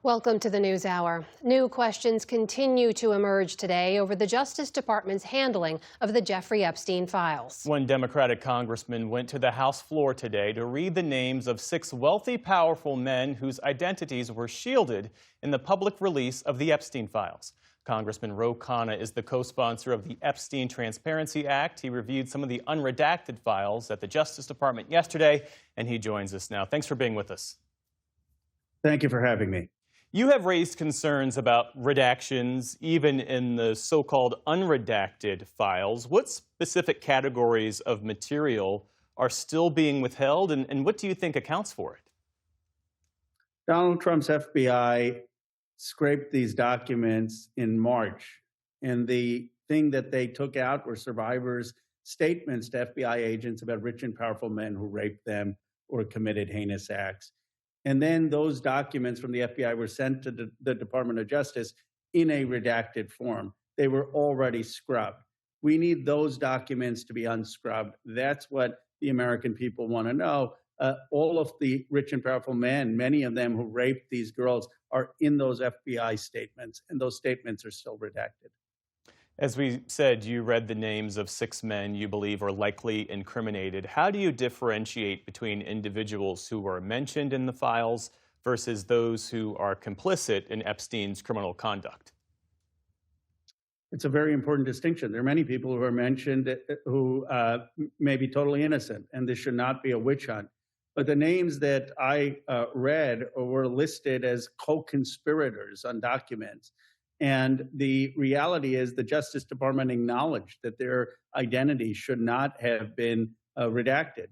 Welcome to the NewsHour. New questions continue to emerge today over the Justice Department's handling of the Jeffrey Epstein files. One Democratic congressman went to the House floor today to read the names of 6 wealthy, powerful men whose identities were shielded in the public release of the Epstein files. Congressman Ro Khanna is the co-sponsor of the Epstein Transparency Act. He reviewed some of the unredacted files at the Justice Department yesterday, and he joins us now. Thanks for being with us. Thank you for having me. You have raised concerns about redactions, even in the so-called unredacted files. What specific categories of material are still being withheld, and what do you think accounts for it? Donald Trump's FBI scraped these documents in March, and the thing that they took out were survivors' statements to FBI agents about rich and powerful men who raped them or committed heinous acts. And then those documents from the FBI were sent to the Department of Justice in a redacted form. They were already scrubbed. We need those documents to be unscrubbed. That's what the American people want to know. All of the rich and powerful men, many of them who raped these girls, are in those FBI statements, and those statements are still redacted. As we said, you read the names of 6 men you believe are likely incriminated. How do you differentiate between individuals who were mentioned in the files versus those who are complicit in Epstein's criminal conduct? It's a very important distinction. There are many people who are mentioned who may be totally innocent, and this should not be a witch hunt. But the names that I read were listed as co-conspirators on documents. And the reality is the Justice Department acknowledged that their identity should not have been redacted.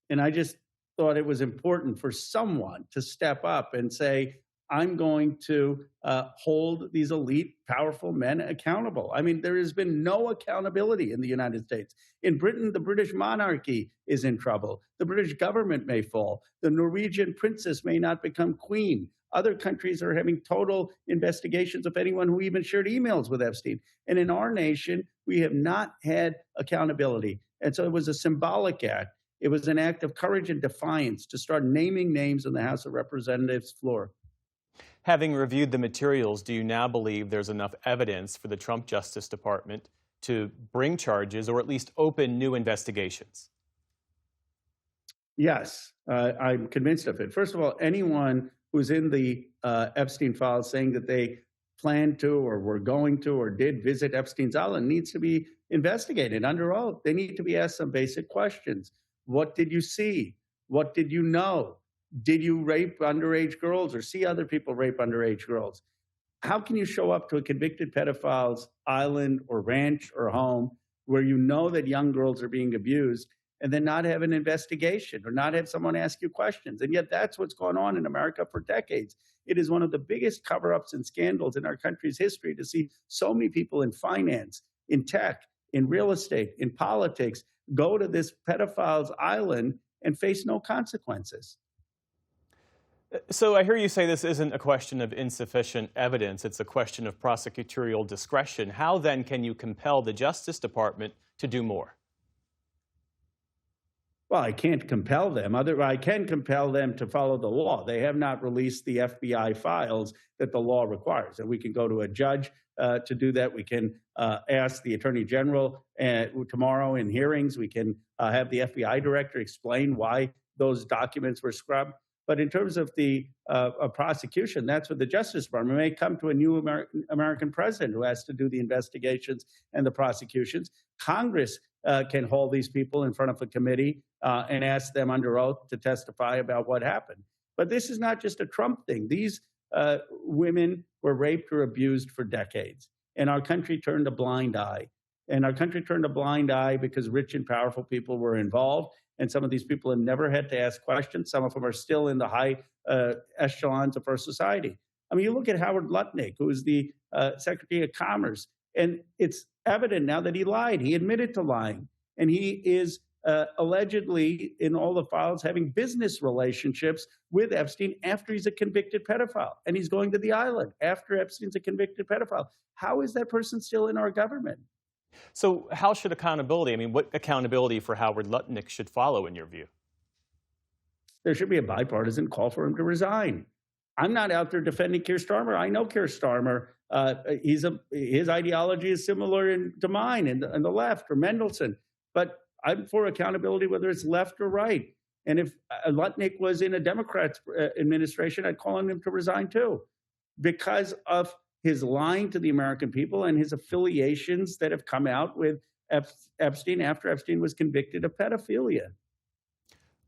And I just thought it was important for someone to step up and say, I'm going to hold these elite, powerful men accountable. I mean, there has been no accountability in the United States. In Britain, the British monarchy is in trouble. The British government may fall. The Norwegian princess may not become queen. Other countries are having total investigations of anyone who even shared emails with Epstein. And in our nation, we have not had accountability. And so it was a symbolic act. It was an act of courage and defiance to start naming names on the House of Representatives floor. Having reviewed the materials, do you now believe there's enough evidence for the Trump Justice Department to bring charges or at least open new investigations? Yes, I'm convinced of it. First of all, anyone who's in the Epstein files saying that they planned to or were going to or did visit Epstein's Island needs to be investigated under oath. They need to be asked some basic questions. What did you see? What did you know? Did you rape underage girls or see other people rape underage girls? How can you show up to a convicted pedophile's island or ranch or home where you know that young girls are being abused and then not have an investigation or not have someone ask you questions? And yet that's what's gone on in America for decades. It is one of the biggest cover-ups and scandals in our country's history to see so many people in finance, in tech, in real estate, in politics, go to this pedophile's island and face no consequences. So I hear you say this isn't a question of insufficient evidence, it's a question of prosecutorial discretion. How then can you compel the Justice Department to do more? Well, I can't compel them. I can compel them to follow the law. They have not released the FBI files that the law requires. And we can go to a judge to do that. We can ask the Attorney General tomorrow in hearings. We can have the FBI director explain why those documents were scrubbed. But in terms of the prosecution, that's what the Justice Department may come to a new American president who has to do the investigations and the prosecutions. Congress can hold these people in front of a committee and ask them under oath to testify about what happened. But this is not just a Trump thing. These women were raped or abused for decades, and our country turned a blind eye. And our country turned a blind eye because rich and powerful people were involved. And some of these people have never had to ask questions. Some of them are still in the high echelons of our society. I mean, you look at Howard Lutnick, who is the Secretary of Commerce, and it's evident now that he lied. He admitted to lying. And he is allegedly, in all the files, having business relationships with Epstein after he's a convicted pedophile. And he's going to the island after Epstein's a convicted pedophile. How is that person still in our government? So how should accountability, what accountability for Howard Lutnick should follow in your view? There should be a bipartisan call for him to resign. I'm not out there defending Keir Starmer. I know Keir Starmer. His ideology is similar to mine and the left or Mendelsohn. But I'm for accountability, whether it's left or right. And if Lutnick was in a Democrat's administration, I'd call on him to resign too, because of his lying to the American people and his affiliations that have come out with Epstein after Epstein was convicted of pedophilia.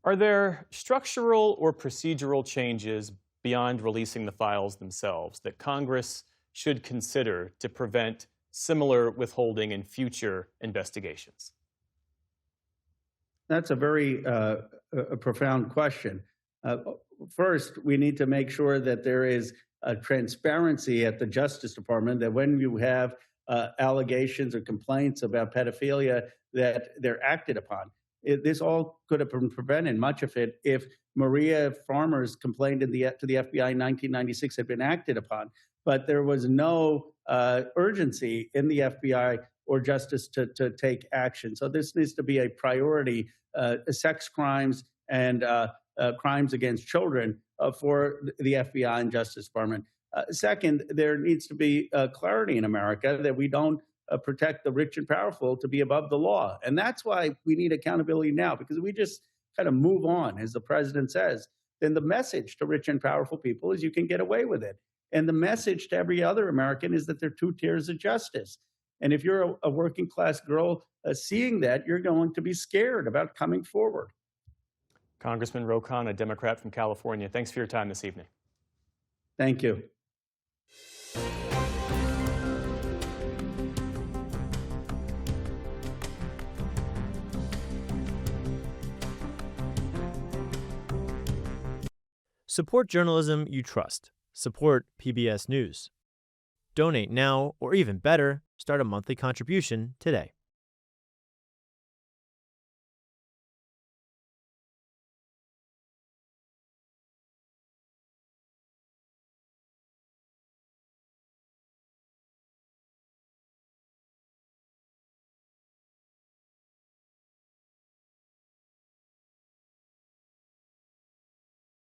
Are there structural or procedural changes beyond releasing the files themselves that Congress should consider to prevent similar withholding in future investigations? That's a very a profound question. First, we need to make sure that there is a transparency at the Justice Department, that when you have allegations or complaints about pedophilia, that they're acted upon. This all could have been prevented, much of it, if Maria Farmer's complaint to the FBI in 1996 had been acted upon. But there was no urgency in the FBI or justice to take action. So this needs to be a priority, sex crimes and crimes against children for the FBI and Justice Department. Second, there needs to be clarity in America that we don't protect the rich and powerful to be above the law. And that's why we need accountability now, because we just kind of move on, as the president says, then the message to rich and powerful people is you can get away with it. And the message to every other American is that there are two tiers of justice. And if you're a working class girl seeing that, you're going to be scared about coming forward. Congressman Ro Khanna, a Democrat from California, thanks for your time this evening. Thank you. Support journalism you trust. Support PBS News. Donate now, or even better, start a monthly contribution today.